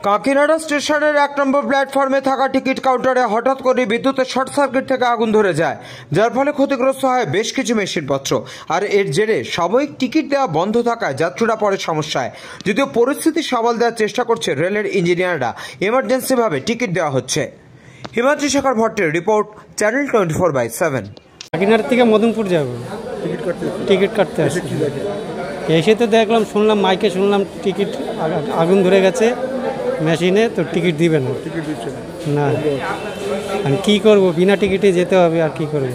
কাকিনাড়া স্টেশনের 1 নম্বর প্ল্যাটফর্মে থাকা টিকিট কাউন্টারে হঠাৎ করে বিদ্যুতের শর্ট সার্কিট থেকে আগুন ধরে যায়, যার ফলে ক্ষতিগ্রস্ত হয় বেশ কিছু মেশিনপত্র। আর এর জেরে সাময়িক টিকিট দেওয়া বন্ধ থাকায় যাত্রীরা পরে সমস্যায়। যদিও পরিস্থিতি সামাল দেওয়ার চেষ্টা করছে রেলের ইঞ্জিনিয়াররা, এমার্জেন্সিভাবে টিকিট দেওয়া হচ্ছে। হিমাদ্রি শেখর ভট্টের রিপোর্ট, চ্যানেল 24/7। কাকিনাড়া থেকে মদনপুর যাব, টিকিট কাটতে আসছি। এসে তো দেখলাম, শুনলাম মাইকে শুনলাম টিকিট আগুন ধরে গেছে মেশিনে, তো টিকিট দিবে না। না, আমি কী করবো, বিনা টিকিটে যেতে হবে, আর কি করব।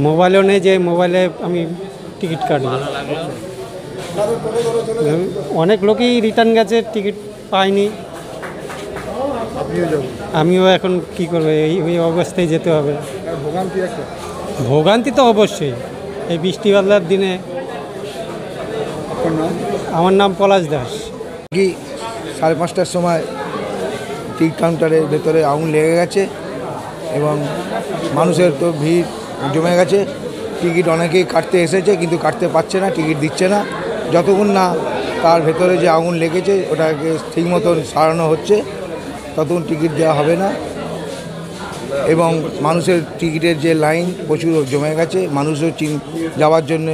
মোবাইলও নেই যে মোবাইলে আমি টিকিট কাটব। অনেক লোকই রিটার্ন গেছে, টিকিট পাইনি। আমিও এখন কি করবো, এই অবস্থায় যেতে হবে। ভোগান্তি তো অবশ্যই, এই বৃষ্টি বাদলার দিনে। আমার নাম পলাশ দাস। 5:30টার সময় টিকিট কাউন্টারের ভেতরে আগুন লেগে গেছে এবং মানুষের তো ভিড় জমে গেছে। টিকিট অনেকেই কাটতে এসেছে, কিন্তু কাটতে পারছে না, টিকিট দিচ্ছে না। যতক্ষণ না তার ভেতরে যে আগুন লেগেছে ওটাকে ঠিক মতন সারানো হচ্ছে, ততক্ষণ টিকিট দেওয়া হবে না। এবং মানুষের টিকিটের যে লাইন প্রচুর জমে গেছে, মানুষও যাওয়ার জন্য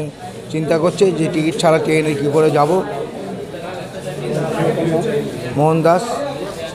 চিন্তা করছে যে টিকিট ছাড়া ট্রেনে কী করে যাব। মোহন দাস।